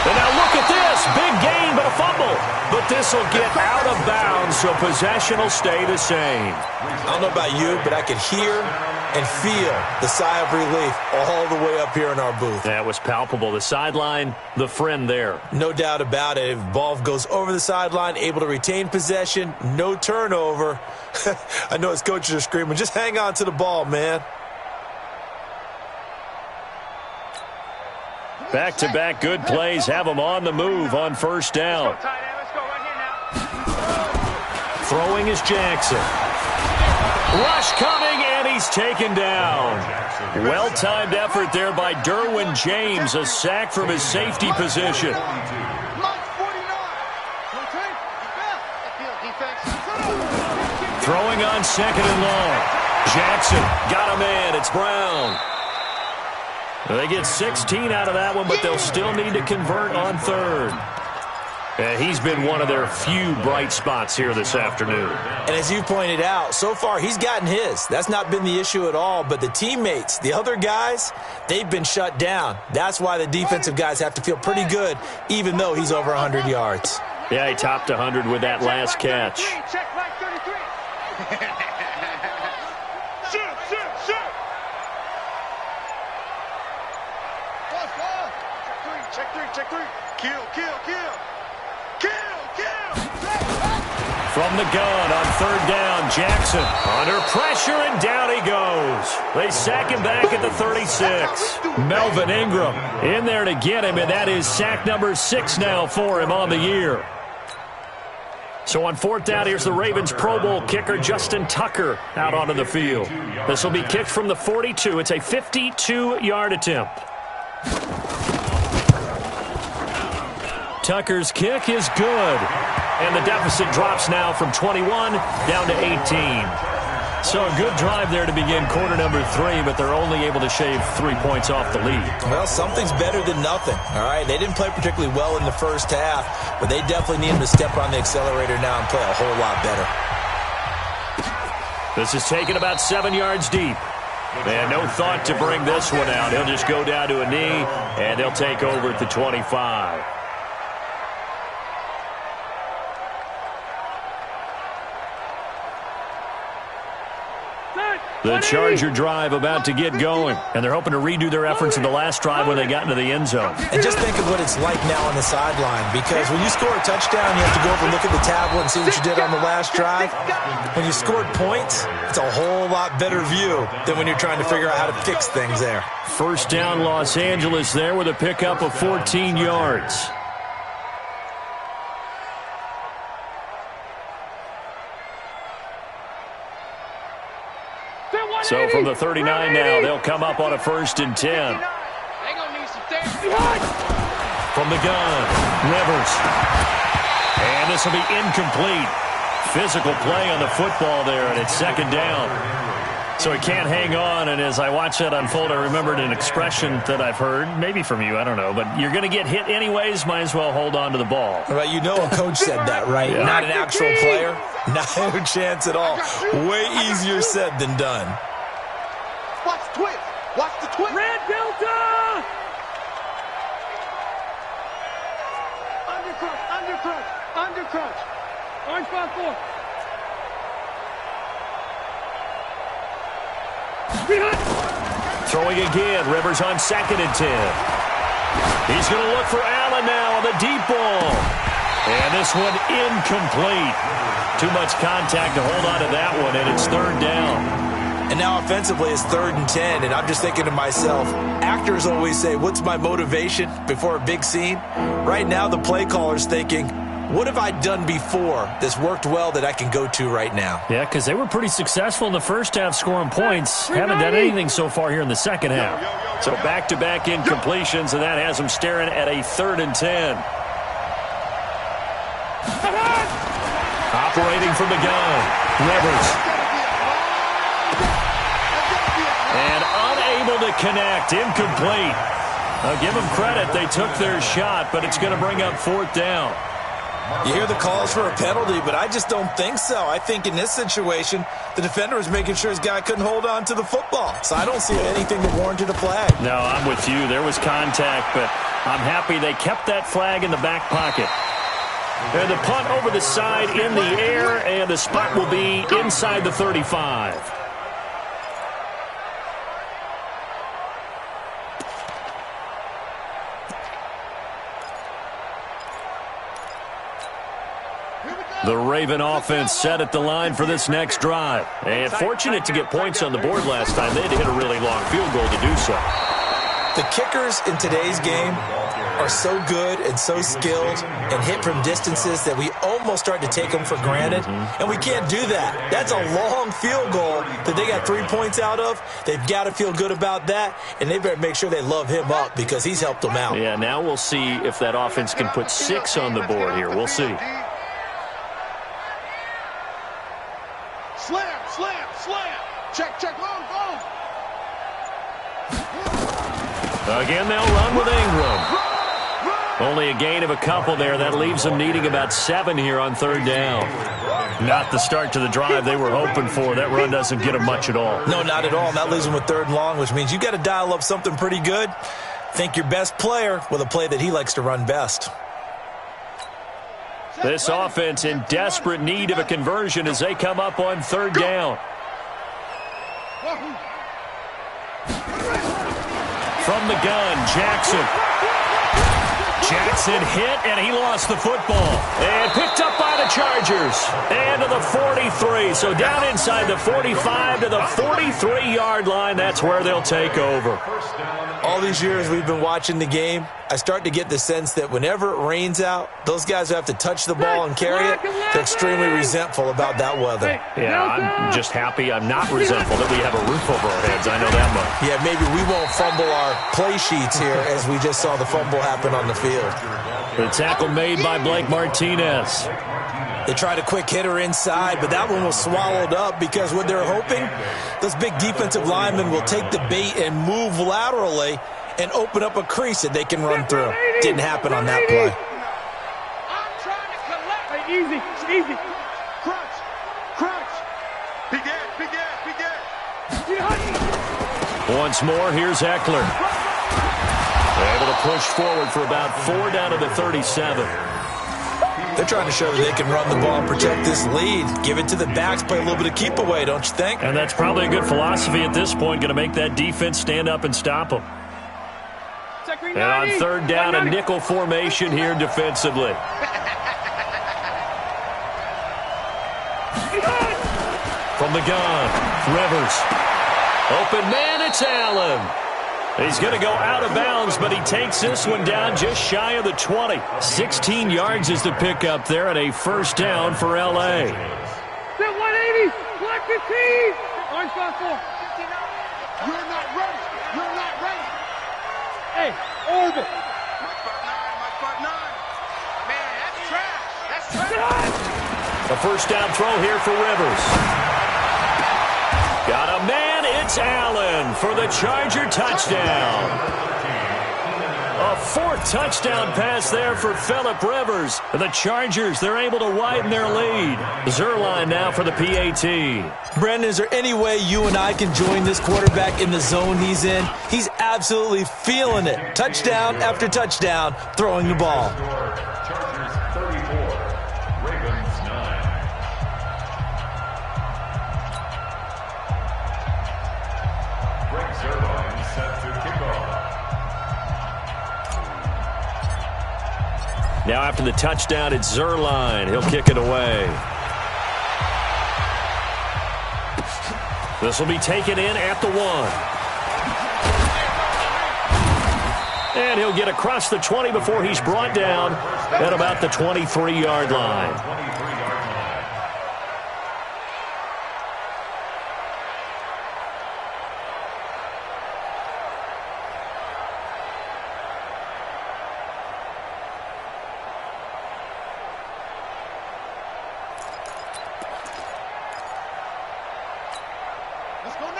And now look at this. Big gain, but a fumble. But this will get out of bounds, so possession will stay the same. I don't know about you, but I could hear and feel the sigh of relief all the way up here in our booth. That was palpable. The sideline, the friend there. No doubt about it. If ball goes over the sideline, able to retain possession, no turnover. I know his coaches are screaming, just hang on to the ball, man. Back-to-back good plays have him on the move on first down. Throwing is Jackson. Rush coming, and he's taken down. Well-timed effort there by Derwin James, a sack from his safety position. Throwing on second and long. Jackson got a man. It's Brown. They get 16 out of that one, but they'll still need to convert on third. He's been one of their few bright spots here this afternoon. And as you pointed out, so far he's gotten his. That's not been the issue at all. But the teammates, the other guys, they've been shut down. That's why the defensive guys have to feel pretty good, even though he's over 100 yards. Yeah, he topped 100 with that last catch. Check like 33. Shoot. Check three. Kill. From the gun on third down, Jackson under pressure, and down he goes. They sack him back at the 36. Melvin Ingram in there to get him, and that is sack number 6 now for him on the year. So on fourth down, here's the Ravens Pro Bowl kicker, Justin Tucker, out onto the field. This will be kicked from the 42. It's a 52-yard attempt. Tucker's kick is good. And the deficit drops now from 21 down to 18. So a good drive there to begin quarter number 3, but they're only able to shave 3 points off the lead. Well, something's better than nothing, all right? They didn't play particularly well in the first half, but they definitely need him to step on the accelerator now and play a whole lot better. This is taken about 7 yards deep. And no thought to bring this one out. He'll just go down to a knee, and they'll take over at the 25. The Charger drive about to get going, and they're hoping to redo their efforts in the last drive when they got into the end zone. And just think of what it's like now on the sideline, because when you score a touchdown, you have to go over and look at the tablet and see what you did on the last drive. When you scored points, it's a whole lot better view than when you're trying to figure out how to fix things there. First down, Los Angeles there with a pickup of 14 yards. So from the 39 now, they'll come up on a 1st and 10. From the gun, Rivers. And this will be incomplete. Physical play on the football there, and it's 2nd down. So he can't hang on, and as I watch that unfold, I remembered an expression that I've heard, maybe from you, I don't know, but you're going to get hit anyways, might as well hold on to the ball. Well, you know a coach said that, right? Yeah. Not an actual player. Not a chance at all. Way easier said than done. Watch the twist. Watch the twist. Red Delta! Undercrunch. Orange 5-4. Throwing again. Rivers on 2nd and 10. He's going to look for Allen now on the deep ball. And this one incomplete. Too much contact to hold on to that one, and it's 3rd down. And now offensively it's 3rd and 10, and I'm just thinking to myself, actors always say, what's my motivation before a big scene? Right now the play caller's thinking, what have I done before that's worked well that I can go to right now? Yeah, because they were pretty successful in the first half scoring points. Haven't done anything so far here in the second half. So back-to-back incompletions, and that has them staring at a 3rd and 10. Operating from the gun, Rivers. And unable to connect, incomplete. I'll give them credit. They took their shot, but it's going to bring up 4th down. You hear the calls for a penalty, but I just don't think so. I think in this situation, the defender was making sure his guy couldn't hold on to the football. So I don't see anything that warranted a flag. No, I'm with you. There was contact, but I'm happy they kept that flag in the back pocket. And the punt over the side in the air, and the spot will be inside the 35. The Raven offense set at the line for this next drive. And fortunate to get points on the board last time. They had to hit a really long field goal to do so. The kickers in today's game are so good and so skilled and hit from distances that we almost start to take them for granted. And we can't do that. That's a long field goal that they got 3 points out of. They've got to feel good about that, and they better make sure they love him up because he's helped them out. Yeah, now we'll see if that offense can put 6 on the board here. We'll see. Slam. Check, long. Again, they'll run with Ingram. Only a gain of a couple there. That leaves them needing about 7 here on 3rd down. Not the start to the drive they were hoping for. That run doesn't get them much at all. No, not at all. And that leaves them with 3rd and long, which means you got to dial up something pretty good. Think your best player with a play that he likes to run best. This offense in desperate need of a conversion as they come up on 3rd down. From the gun, Jackson. Jackson hit, and he lost the football. And picked up by the Chargers. And to the 43. So down inside the 45 to the 43-yard line. That's where they'll take over. All these years we've been watching the game, I start to get the sense that whenever it rains out, those guys who have to touch the ball and carry it, they're extremely resentful about that weather. Yeah, I'm just happy I'm not resentful that we have a roof over our heads. I know that much. Yeah, maybe we won't fumble our play sheets here as we just saw the fumble happen on the field. The tackle made by Blake Martinez. They tried a quick hitter inside, but that one was swallowed up because what they're hoping, those big defensive linemen will take the bait and move laterally and open up a crease that they can run through. Didn't happen on that play. I'm trying to collect. Hey, easy, easy. Crunch, crunch. Big ass, big ass, big ass. Once more, here's Eckler. Able to push forward for about 4 down to the 37. They're trying to show that they can run the ball and protect this lead. Give it to the backs, play a little bit of keep away, don't you think? And that's probably a good philosophy at this point, going to make that defense stand up and stop them. And on 3rd down, a nickel formation here defensively. From the gun, Rivers. Open man, it's Allen. He's going to go out of bounds, but he takes this one down just shy of the 20. 16 yards is the pickup there, and a 1st down for L.A. Set 180, black 15. Orange 5-4. You're not ready. You're not ready. Hey, orbit. Mike 5'9", Man, that's trash. That's trash. A 1st down throw here for Rivers. Got a man, it's Allen for the Charger touchdown. A 4th touchdown pass there for Phillip Rivers. The Chargers, they're able to widen their lead. Zuerlein now for the PAT. Brendan, is there any way you and I can join this quarterback in the zone he's in? He's absolutely feeling it. Touchdown after touchdown, throwing the ball. Chargers 34, Ravens 9. Greg Zuerlein set to kick off. Now after the touchdown, it's Zuerlein. He'll kick it away. This will be taken in at the 1. And he'll get across the 20 before he's brought down at about the 23-yard line.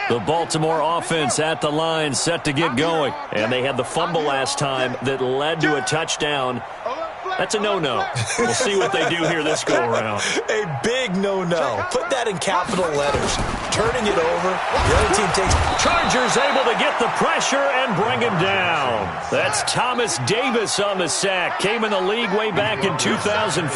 The Baltimore offense at the line, set to get going. And they had the fumble last time that led to a touchdown. That's a no-no. We'll see what they do here this go-around. A big no-no. Put that in capital letters. Turning it over. The other team takes... Chargers able to get the pressure and bring him down. That's Thomas Davis on the sack. Came in the league way back in 2005.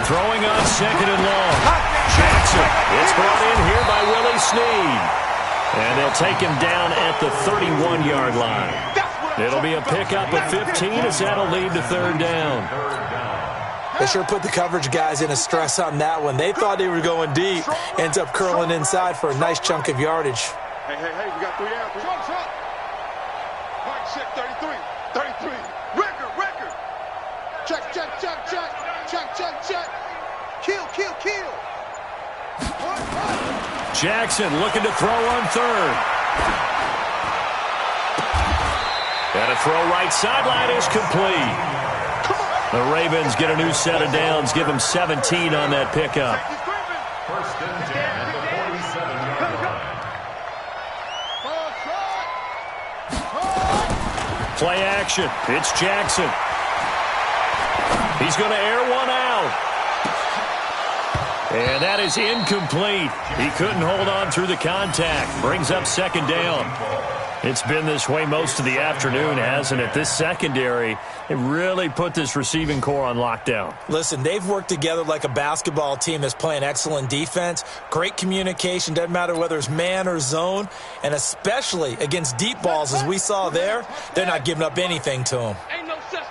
Throwing on 2nd and long. Jackson. It's brought in here by Willie Snead. And they'll take him down at the 31-yard line. It'll be a pickup of 15 as that'll lead to 3rd down. They sure put the coverage guys in a stress on that one. They thought they were going deep. Ends up curling inside for a nice chunk of yardage. Hey, we got 3 out. Mike check 33. Record. Check. Kill. Jackson looking to throw on 3rd. And a throw right sideline is complete. The Ravens get a new set of downs, give them 17 on that pickup. 1st and 10 at the Play action. It's Jackson. He's going to air one out. And that is incomplete. He couldn't hold on through the contact. Brings up second down. It's been this way most of the afternoon, hasn't it? This secondary, it really put this receiving core on lockdown. Listen, they've worked together like a basketball team that's playing excellent defense. Great communication, doesn't matter whether it's man or zone. And especially against deep balls, as we saw there, they're not giving up anything to them.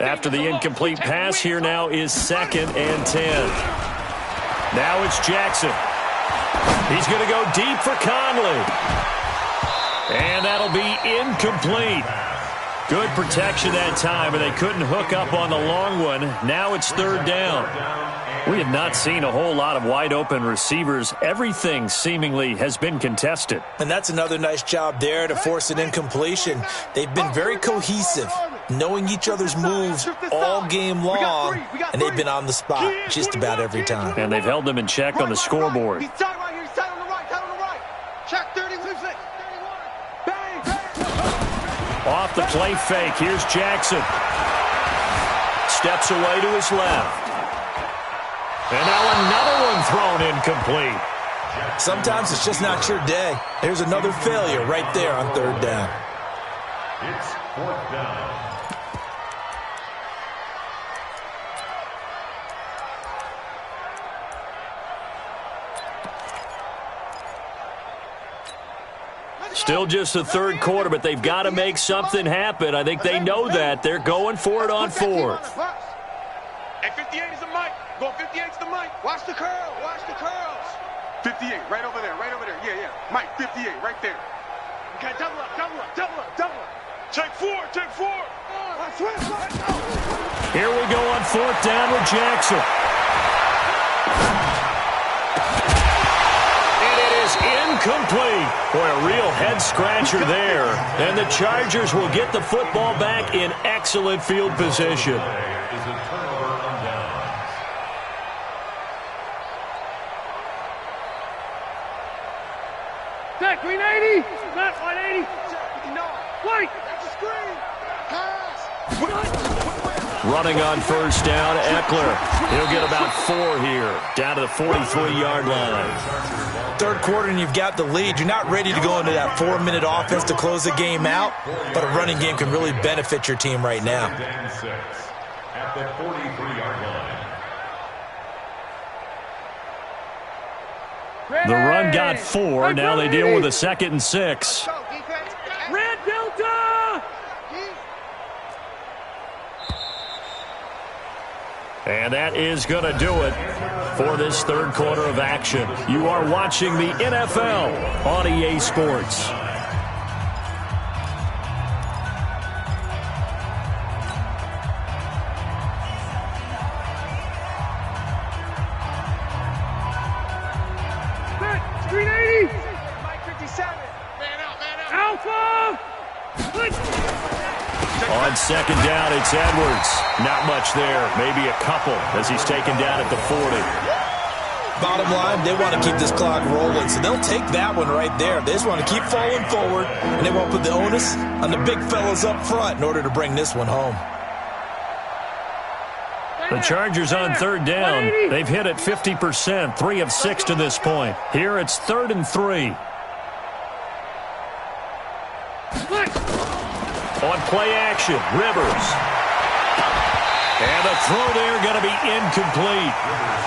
After the incomplete pass, here now is 2nd and 10. Now it's Jackson. He's going to go deep for Conley. And that'll be incomplete. Good protection that time, and they couldn't hook up on the long one. Now it's 3rd down. We have not seen a whole lot of wide-open receivers. Everything seemingly has been contested. And that's another nice job there to force an incompletion. They've been very cohesive, knowing each other's moves all game long, and they've been on the spot just about every time. And they've held them in check on the scoreboard. He's tight right here. He's tight on the right. Tight on the right. Check 30. Off the play fake. Here's Jackson. Steps away to his left. And now another one thrown incomplete. Sometimes it's just not your day. There's another failure right there on 3rd down. It's 4th down. Still just the 3rd quarter, but they've got to make something happen. I think they know that. They're going for it on 4th. Hey, 58 is the mic. Go 58 is the mic. Watch the curl. Watch the curls. 58, right over there. Right over there. Yeah. Mike, 58, right there. Okay, double up. Take 4. Here we go on 4th down with Jackson. Incomplete. Boy, a real head-scratcher there. And the Chargers will get the football back in excellent field position. Is a turnover on downs. Back, green 80. Left, 180. White. That's a screen. Pass. Running on 1st down, Eckler. He'll get about 4 here, down to the 43-yard line. 3rd quarter and you've got the lead. You're not ready to go into that 4-minute offense to close the game out, but a running game can really benefit your team right now. At the 43-yard line. The run got 4. Now they deal with a 2nd and 6. Red Delta! And that is going to do it for this 3rd quarter of action. You are watching the NFL on EA Sports. Green 80. Mike 57. Man out. Alpha! On 2nd down, it's Edwards. Not much there. Maybe a couple as he's taken down at the 40. Bottom line, they want to keep this clock rolling, so they'll take that one right there. They just want to keep falling forward, and they won't put the onus on the big fellas up front in order to bring this one home. The Chargers on 3rd down. They've hit it 50%, 3 of 6 to this point. Here it's 3rd and 3. On play action, Rivers. And a throw there going to be incomplete.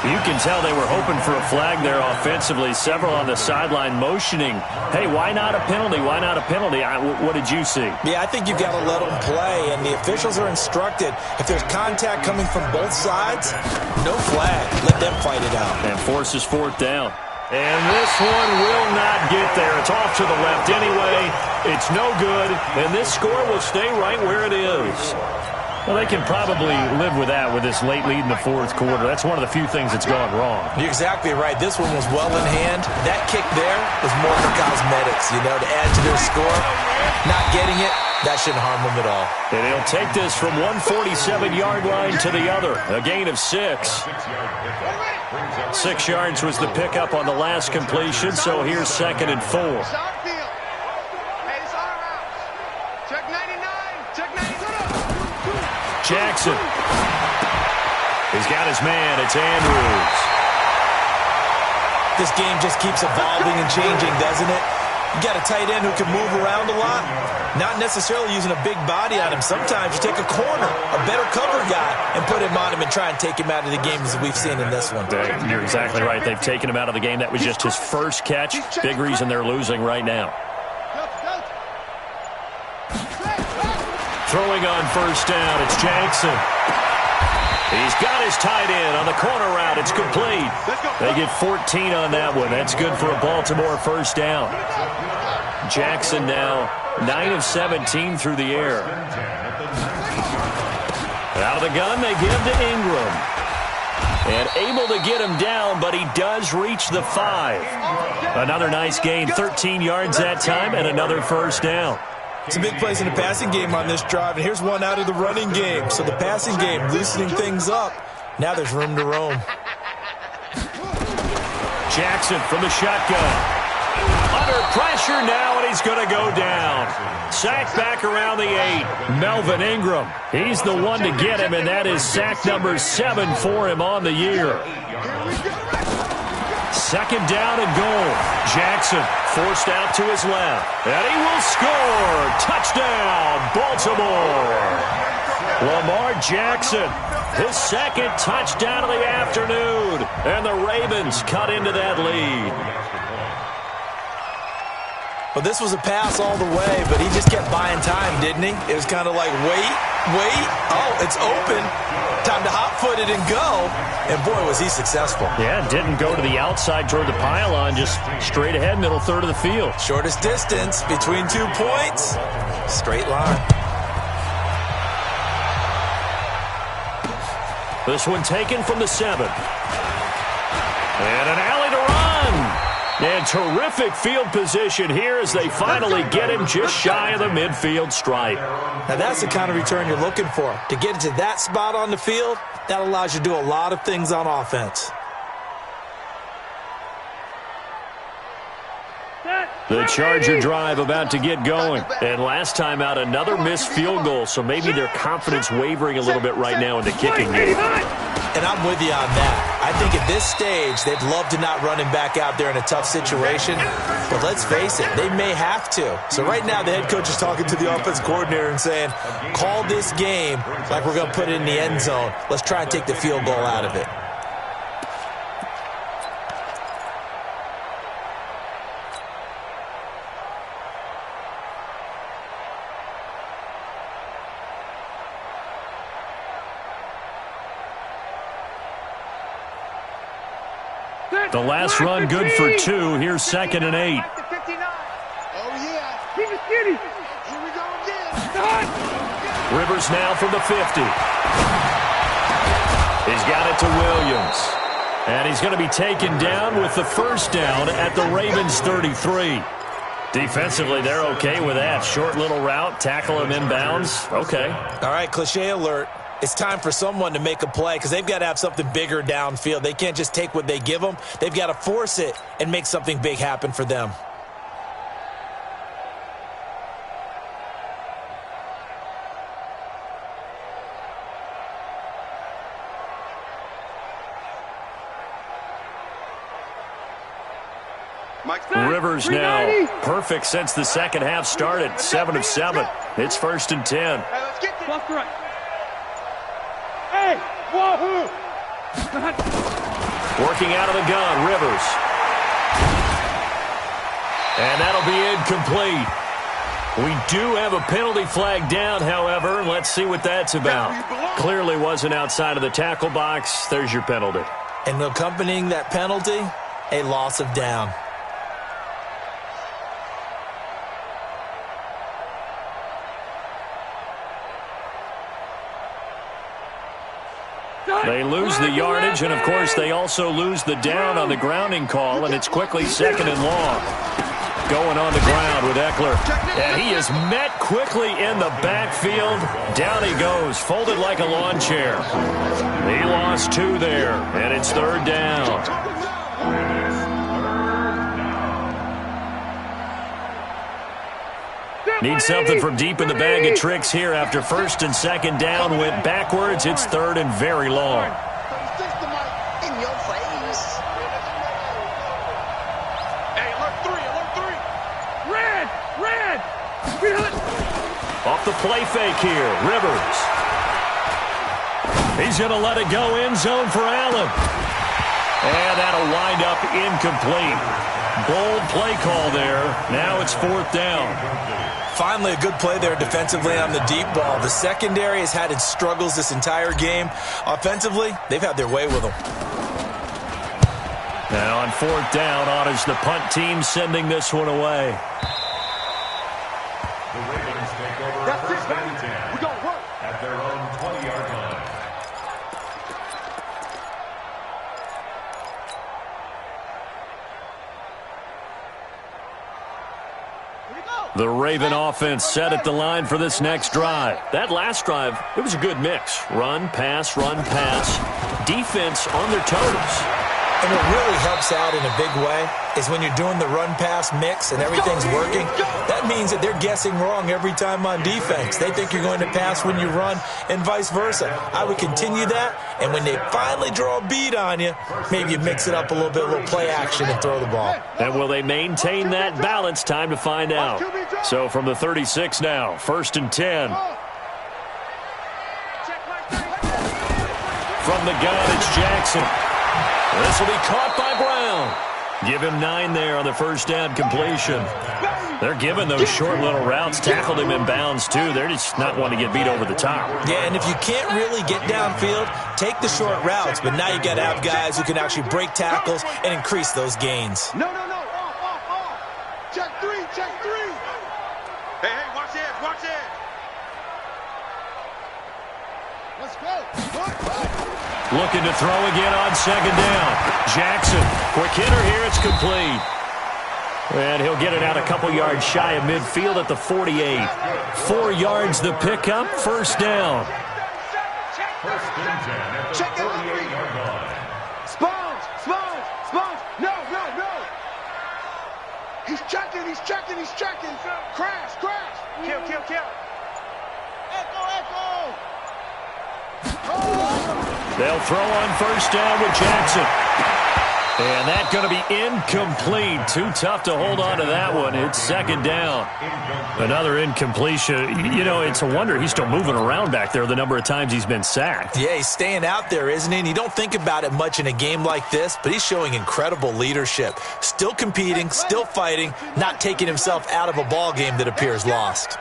You can tell they were hoping for a flag there offensively. Several on the sideline motioning. Hey, why not a penalty? Why not a penalty? What did you see? Yeah, I think you've got to let them play, and the officials are instructed. If there's contact coming from both sides, no flag. Let them fight it out. And forces 4th down. And this one will not get there. It's off to the left anyway. It's no good, and this score will stay right where it is. Well, they can probably live with that with this late lead in the 4th quarter. That's one of the few things that's gone wrong. You're exactly right. This one was well in hand. That kick there was more for cosmetics, to add to their score. Not getting it, that shouldn't harm them at all. And he'll take this from one 47-yard line to the other. A gain of 6. 6 yards was the pickup on the last completion, so here's 2nd and 4. Check 99. Check 99. Jackson. He's got his man. It's Andrews. This game just keeps evolving and changing, doesn't it? You got a tight end who can move around a lot, not necessarily using a big body on him. Sometimes you take a corner, a better cover guy, and put him on him and try and take him out of the game as we've seen in this one. You're exactly right. They've taken him out of the game. That was just his first catch. Big reason they're losing right now. Throwing on first down, it's Jackson. He's got his tight end on the corner route. It's complete. They get 14 on that one. That's good for a Baltimore first down. Jackson now 9 of 17 through the air. Out of the gun, they give to Ingram. And able to get him down, but he does reach the 5. Another nice gain, 13 yards that time, and another first down. Some big plays in the passing game on this drive, and here's one out of the running game. So the passing game loosening things up. Now there's room to roam. Jackson from the shotgun. Under pressure now, and he's going to go down. Sack back around the 8. Melvin Ingram. He's the one to get him, and that is sack number 7 for him on the year. Second down and goal. Jackson forced out to his left. And he will score. Touchdown, Baltimore. Lamar Jackson, his second touchdown of the afternoon. And the Ravens cut into that lead. Well, this was a pass all the way, but he just kept buying time, didn't he? It was kind of like, wait. Oh, it's open. Time to hot-foot it and go. And, boy, was he successful. Yeah, didn't go to the outside toward the pylon, just straight ahead, middle third of the field. Shortest distance between 2 points. Straight line. This one taken from the 7. And an alley to run. And terrific field position here as they finally get him just shy of the midfield stripe. Now that's the kind of return you're looking for. To get into that spot on the field, that allows you to do a lot of things on offense. The Charger drive about to get going. And last time out, another missed field goal, so maybe their confidence wavering a little bit right now in the kicking game. And I'm with you on that. I think at this stage, they'd love to not run him back out there in a tough situation. But let's face it, they may have to. So right now, the head coach is talking to the offense coordinator and saying, call this game like we're going to put it in the end zone. Let's try and take the field goal out of it. The last run good for 2. Here's 2nd and 8. Oh, yeah. Keep it skinny. Here we go again. Rivers now from the 50. He's got it to Williams. And he's going to be taken down with the first down at the Ravens 33. Defensively, they're okay with that. Short little route, tackle him inbounds. Okay. All right, cliche alert. It's time for someone to make a play because they've got to have something bigger downfield. They can't just take what they give them. They've got to force it and make something big happen for them. Rivers now perfect since the second half started. 7 of 7. It's 1st and 10. Hey, let's get this. Hey, wahoo! Working out of the gun, Rivers. And that'll be incomplete. We do have a penalty flag down, however. Let's see what that's about. Clearly wasn't outside of the tackle box. There's your penalty. And accompanying that penalty, a loss of down. They lose the yardage, and, of course, they also lose the down on the grounding call, and it's quickly 2nd and long. Going on the ground with Eckler. And he is met quickly in the backfield. Down he goes, folded like a lawn chair. He lost 2 there, and it's 3rd down. Need something from deep in the bag of tricks here after first and second down went backwards. It's third and very long. In your face. Hey, alert three. Red! Off the play fake here, Rivers. He's going to let it go end zone for Allen. And that'll wind up incomplete. Bold play call there. Now it's fourth down. Finally a good play there defensively on the deep ball. The secondary has had its struggles this entire game. Offensively, they've had their way with them. Now on fourth down, honors the punt team sending this one away. The Ravens take over first and 10. We gonna work. At their own 20-yard line. The Raven offense set at the line for this next drive. That last drive, it was a good mix. Run, pass, defense on their toes. And what really helps out in a big way is when you're doing the run-pass mix and everything's working, that means that they're guessing wrong every time on defense. They think you're going to pass when you run and vice versa. I would continue that, and when they finally draw a beat on you, maybe you mix it up a little bit, a little play action and throw the ball. And will they maintain that balance? Time to find out. So from the 36 now, first and 10. From the gun, it's Jackson. This will be caught by Brown. Give him 9 there on the first down completion. They're giving those short little routes. Tackled him in bounds, too. They're just not wanting to get beat over the top. Yeah, and if you can't really get downfield, take the short routes. But now you got to have guys who can actually break tackles and increase those gains. No. Off. Check three. Hey, watch it. Let's go. Looking to throw again on second down. Jackson, quick hitter here, it's complete. And he'll get it out a couple yards shy of midfield at the 48. 4 yards the pickup, first down. First and 10 at the 48-yard line. Spawns. No. He's checking. Crash. Kill. Echo. They'll throw on first down with Jackson. And that's going to be incomplete. Too tough to hold on to that one. It's second down. Another incompletion. You know, it's a wonder he's still moving around back there the number of times he's been sacked. Yeah, he's staying out there, isn't he? And you don't think about it much in a game like this, but he's showing incredible leadership. Still competing, still fighting, not taking himself out of a ball game that appears lost.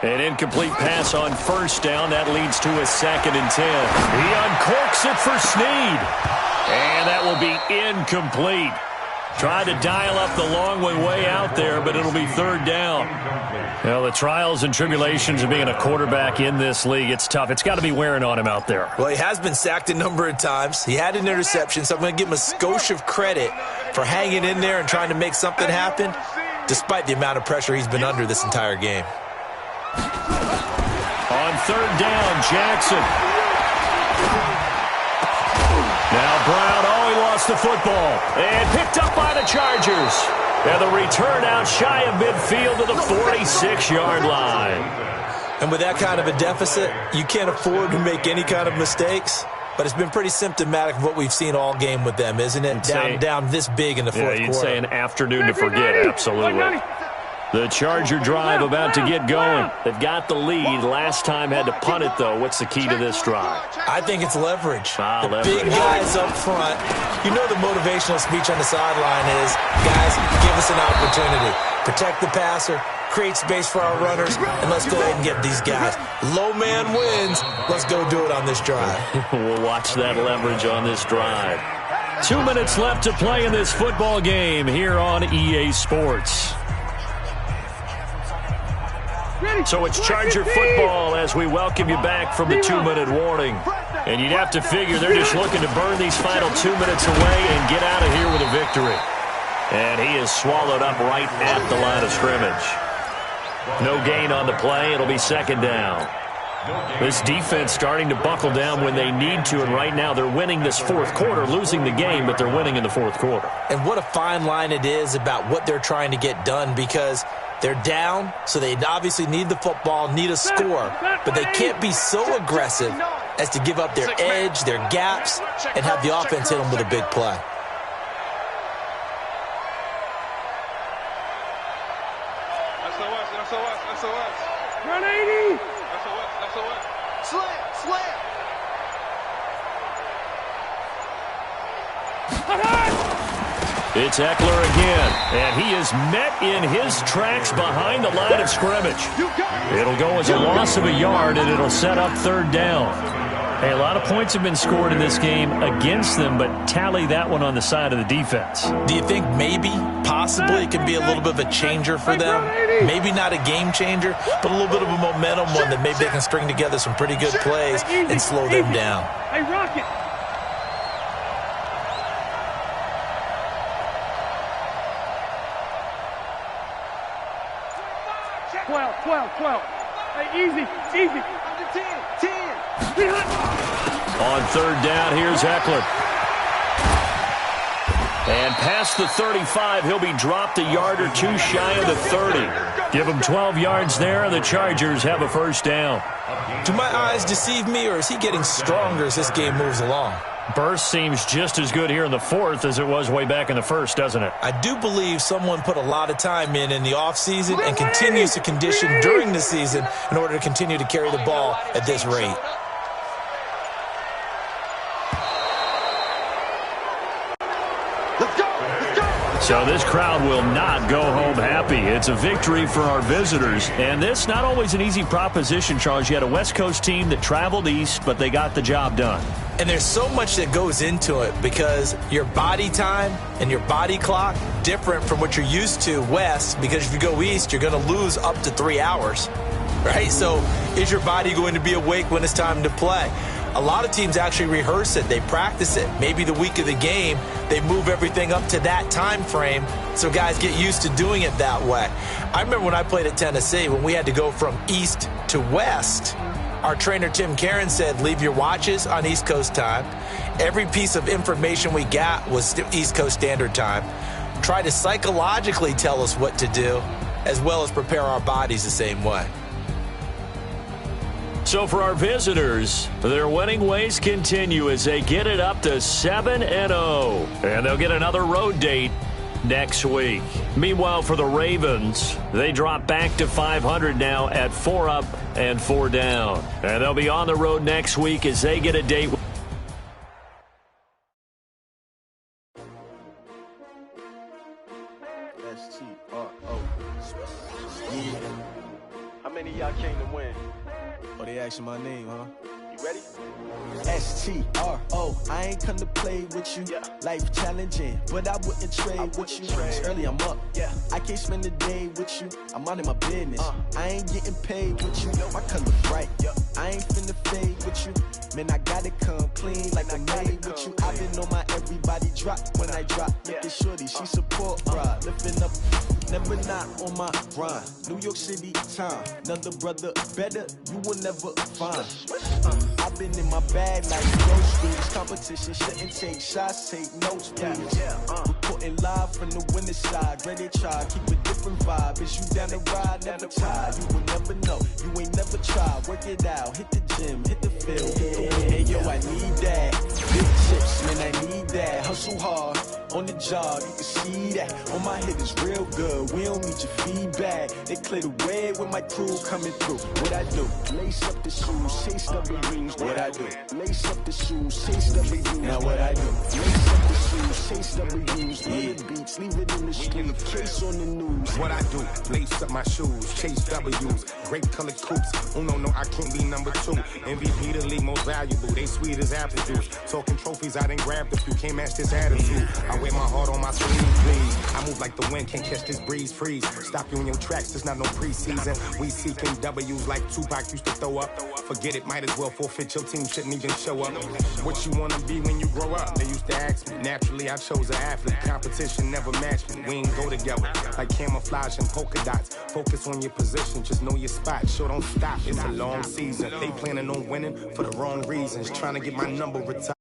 An incomplete pass on first down. That leads to a second and 10. He uncorks it for Snead. And that will be incomplete. Tried to dial up the long way out there, but it'll be third down. Well, the trials and tribulations of being a quarterback in this league, it's tough. It's got to be wearing on him out there. Well, he has been sacked a number of times. He had an interception, so I'm going to give him a skosh of credit for hanging in there and trying to make something happen, despite the amount of pressure he's been under this entire game. On third down, Jackson. Now Brown, he lost the football. And picked up by the Chargers. And the return out shy of midfield to the 46-yard line. And with that kind of a deficit, you can't afford to make any kind of mistakes. But it's been pretty symptomatic of what we've seen all game with them, isn't it? Down this big in the fourth quarter. You'd say an afternoon to forget, absolutely. The Charger drive about to get going. They've got the lead. Last time had to punt it, though. What's the key to this drive? I think it's leverage. Leverage. Big guys up front. You know the motivational speech on the sideline is, guys, give us an opportunity. Protect the passer, create space for our runners, and let's go ahead and get these guys. Low man wins. Let's go do it on this drive. We'll watch that leverage on this drive. 2 minutes left to play in this football game here on EA Sports. So it's Charger football as we welcome you back from the 2-minute warning. And you'd have to figure they're just looking to burn these final 2 minutes away and get out of here with a victory. And he is swallowed up right at the line of scrimmage. No gain on the play. It'll be second down. This defense starting to buckle down when they need to, and right now they're winning this fourth quarter, losing the game, but they're winning in the fourth quarter. And what a fine line it is about what they're trying to get done, because They're down, so they obviously need the football, need a score, but they can't be so aggressive as to give up their edge, their gaps, and have the offense hit them with a big play. Run 80! Slam! It's Eckler again, and he is met in his tracks behind the line of scrimmage. It'll go as a loss of a yard, and it'll set up third down. Hey, a lot of points have been scored in this game against them, but tally that one on the side of the defense. Do you think maybe, possibly, it can be a little bit of a changer for them? Maybe not a game changer, but a little bit of a momentum one that maybe they can string together some pretty good plays and slow them down. Hey, Rocket! Twelve. Hey, easy. Under 10. On third down, here's Eckler. And past the 35, he'll be dropped a yard or two shy of the 30. Give him 12 yards there, and the Chargers have a first down. Do my eyes deceive me, or is he getting stronger as this game moves along? Burst seems just as good here in the fourth as it was way back in the first, doesn't it? I do believe someone put a lot of time in the offseason and continues to condition during the season in order to continue to carry the ball at this rate. So this crowd will not go home happy. It's a victory for our visitors. And this not always an easy proposition, Charles. You had a West Coast team that traveled east, but they got the job done. And there's so much that goes into it because your body time and your body clock different from what you're used to west, because if you go east, you're going to lose up to 3 hours, right? So is your body going to be awake when it's time to play? A lot of teams actually rehearse it. They practice it. Maybe the week of the game, they move everything up to that time frame so guys get used to doing it that way. I remember when I played at Tennessee, when we had to go from east to west, our trainer, Tim Karen, said, leave your watches on East Coast time. Every piece of information we got was East Coast Standard Time. Try to psychologically tell us what to do, as well as prepare our bodies the same way. So for our visitors, their winning ways continue as they get it up to 7-0. And they'll get another road date next week. Meanwhile, for the Ravens, they drop back to 500 now at 4 up and 4 down. And they'll be on the road next week as they get a date. How many of y'all came to win? Oh, they asking my name, huh? You ready? S-T-R-O, I ain't come to play with you. Yeah. Life challenging, but I wouldn't trade with you. It's early, I'm up. Yeah. I can't spend the day with you. I'm out in my business. I ain't getting paid with you. My color bright. Yeah. I ain't finna fade with you. Man, I gotta come clean like I'm made with you. I've been on my everybody drop when I drop. Look at shorty, she support ride. Lifting up, never not on my grind. New York City time, another brother better, you will never find. I've been in my bag like groceries. Competition shouldn't take shots, take notes, please. Reporting live from the winning side. Ready to try, keep a different vibe. Is you down the ride, never tired. You will never know, you ain't never tried. Work it out, hit the gym, hit the field. Hey yo, I need that. Big chips, man, I need that. Hustle hard on the job, you can see that. On my hit is real good, we don't need your feedback. They clear the way with my crew coming through. What I do? Lace up the shoes, chase up the rings. What I do? Lace up the shoes, chase up the rings. Now what I do? Lace up the shoes, chase up the rings. Leave the beats, leave it in the street, case on the news. What I do? Lace up my shoes, chase W's, great colored coops. Oh no, I can't be number 2. MVP the league most valuable, they sweet as apple juice. Talking trophies, I done grabbed a few, can't match this attitude. I wear my heart on my sleeve, please. I move like the wind, can't catch this breeze, freeze. Stop you in your tracks, there's not no preseason. We seeking W's like Tupac used to throw up. Forget it, might as well forfeit, your team shouldn't even show up. What you wanna be when you grow up? They used to ask me. Naturally, I chose an athlete. Competition never matched me. We ain't go together like camouflage and polka dots. Focus on your position, just know your spot. Sure, don't stop, it's a long season. They planning on winning for the wrong reasons. Trying to get my number retired.